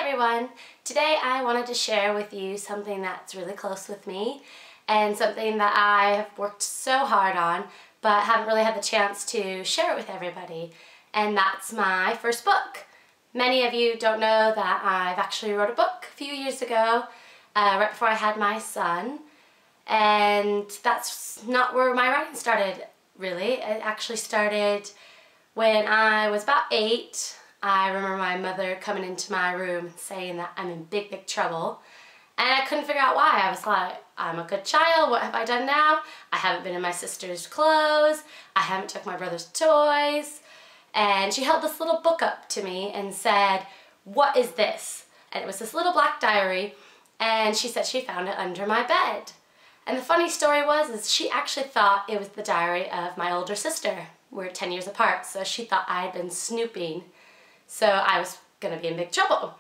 everyone! Today I wanted to share with you something that's really close with me and something that I have worked so hard on but haven't really had the chance to share it with everybody, and that's my first book. Many of you don't know that I've actually wrote a book a few years ago, right before I had my son, and that's not where my writing started really. It actually started when I was about 8. I remember my mother coming into my room and saying that I'm in big, big trouble. And I couldn't figure out why. I was like, I'm a good child, what have I done now? I haven't been in my sister's clothes, I haven't took my brother's toys. And she held this little book up to me and said, what is this? And it was this little black diary, and she said she found it under my bed. And the funny story is she actually thought it was the diary of my older sister. We're 10 years apart, so she thought I had been snooping. So I was going to be in big trouble.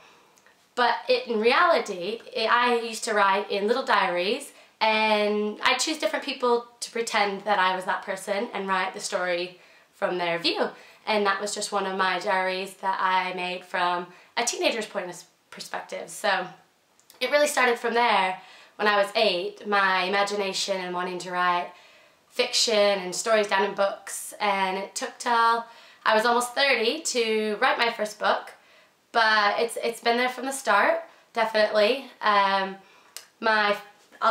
But in reality, I used to write in little diaries, and I'd choose different people to pretend that I was that person and write the story from their view. And that was just one of my diaries that I made from a teenager's point of perspective. So it really started from there when I was 8, my imagination and wanting to write fiction and stories down in books. And it took till I was almost 30 to write my first book, but it's been there from the start, definitely. I'll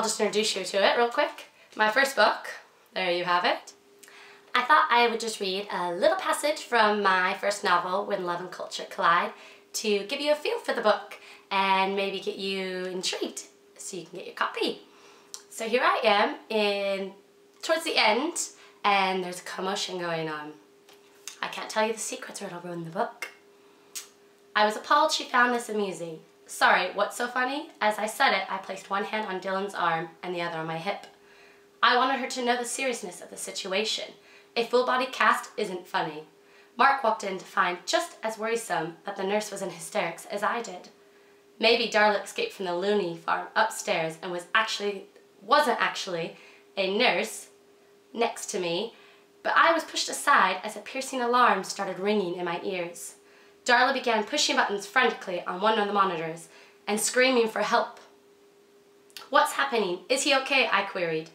just introduce you to it real quick. My first book, there you have it. I thought I would just read a little passage from my first novel, When Love and Culture Collide, to give you a feel for the book and maybe get you intrigued so you can get your copy. So here I am towards the end, and there's a commotion going on. I can't tell you the secrets or it'll ruin the book. I was appalled she found this amusing. Sorry, what's so funny? As I said it, I placed one hand on Dylan's arm and the other on my hip. I wanted her to know the seriousness of the situation. A full-body cast isn't funny. Mark walked in to find just as worrisome that the nurse was in hysterics as I did. Maybe Darla escaped from the loony farm upstairs and wasn't actually a nurse next to me, but I was pushed aside as a piercing alarm started ringing in my ears. Darla began pushing buttons frantically on one of the monitors and screaming for help. What's happening? Is he okay? I queried.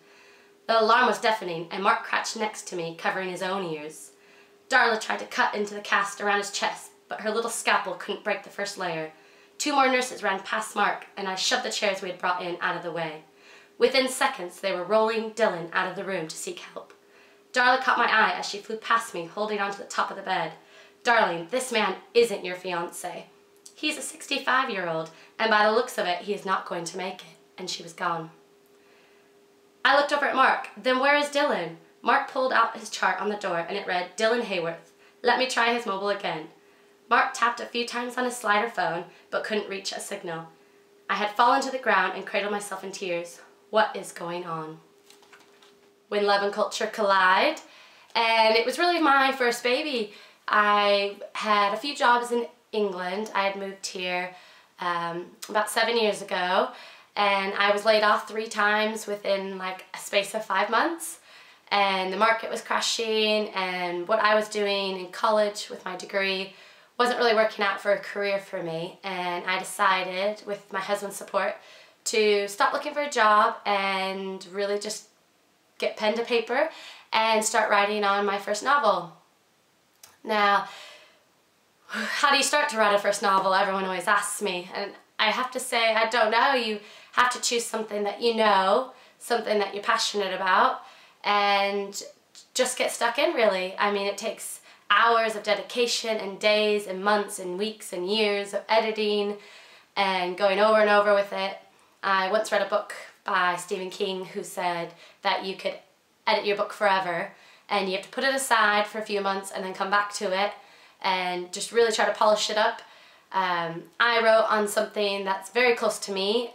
The alarm was deafening, and Mark crouched next to me, covering his own ears. Darla tried to cut into the cast around his chest, but her little scalpel couldn't break the first layer. 2 more nurses ran past Mark, and I shoved the chairs we had brought in out of the way. Within seconds, they were rolling Dylan out of the room to seek help. Darla caught my eye as she flew past me, holding onto the top of the bed. Darling, this man isn't your fiancé. He's a 65-year-old, and by the looks of it, he is not going to make it. And she was gone. I looked over at Mark. Then where is Dylan? Mark pulled out his chart on the door, and it read, Dylan Hayworth. Let me try his mobile again. Mark tapped a few times on his slider phone, but couldn't reach a signal. I had fallen to the ground and cradled myself in tears. What is going on? When Love and Culture Collide, and it was really my first baby. I had a few jobs in England. I had moved here about 7 years ago, and I was laid off 3 times within like a space of 5 months, and the market was crashing, and what I was doing in college with my degree wasn't really working out for a career for me, and I decided, with my husband's support, to stop looking for a job and really just get pen to paper and start writing on my first novel. Now, how do you start to write a first novel? Everyone always asks me, and I have to say I don't know. You have to choose something that you know, something that you're passionate about, and just get stuck in, really. I mean, it takes hours of dedication and days and months and weeks and years of editing and going over and over with it. I once read a book by Stephen King who said that you could edit your book forever, and you have to put it aside for a few months and then come back to it and just really try to polish it up. I wrote on something that's very close to me,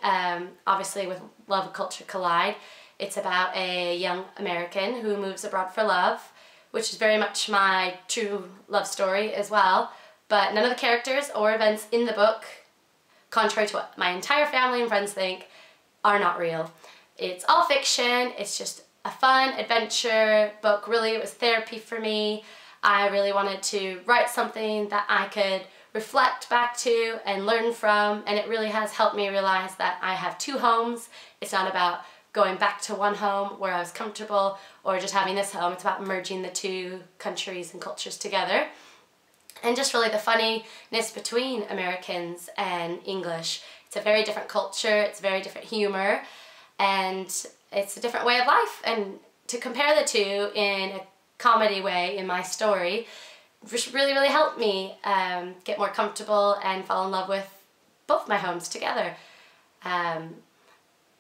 obviously with Love and Culture Collide. It's about a young American who moves abroad for love, which is very much my true love story as well, but none of the characters or events in the book, contrary to what my entire family and friends think, are not real. It's all fiction. It's just a fun adventure book. Really, it was therapy for me. I really wanted to write something that I could reflect back to and learn from, and it really has helped me realize that I have two homes. It's not about going back to one home where I was comfortable or just having this home. It's about merging the two countries and cultures together. And just really the funniness between Americans and English. It's a very different culture, it's very different humor, and it's a different way of life. And to compare the two in a comedy way in my story really, really helped me get more comfortable and fall in love with both my homes together. I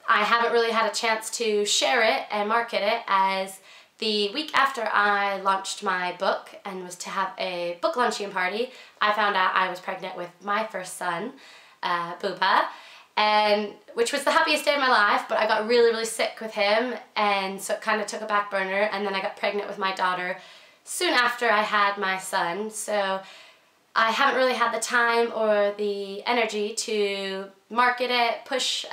haven't really had a chance to share it and market it, as the week after I launched my book and was to have a book launching party, I found out I was pregnant with my first son, Booba, and which was the happiest day of my life, but I got really, really sick with him, and so it kind of took a back burner, and then I got pregnant with my daughter soon after I had my son, so I haven't really had the time or the energy to market it, push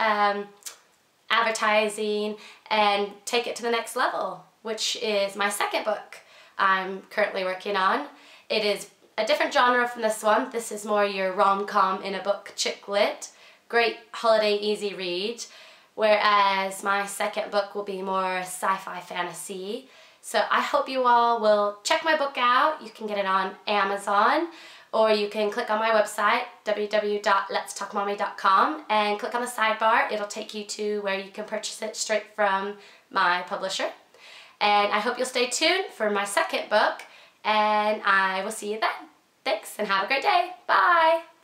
advertising, and take it to the next level, which is my second book I'm currently working on. It is a different genre from this one. This is more your rom-com in a book chick lit. Great holiday easy read. Whereas my second book will be more sci-fi fantasy. So I hope you all will check my book out. You can get it on Amazon, or you can click on my website, www.letstalkmommy.com, and click on the sidebar. It'll take you to where you can purchase it straight from my publisher. And I hope you'll stay tuned for my second book, and I will see you then. Thanks, and have a great day. Bye!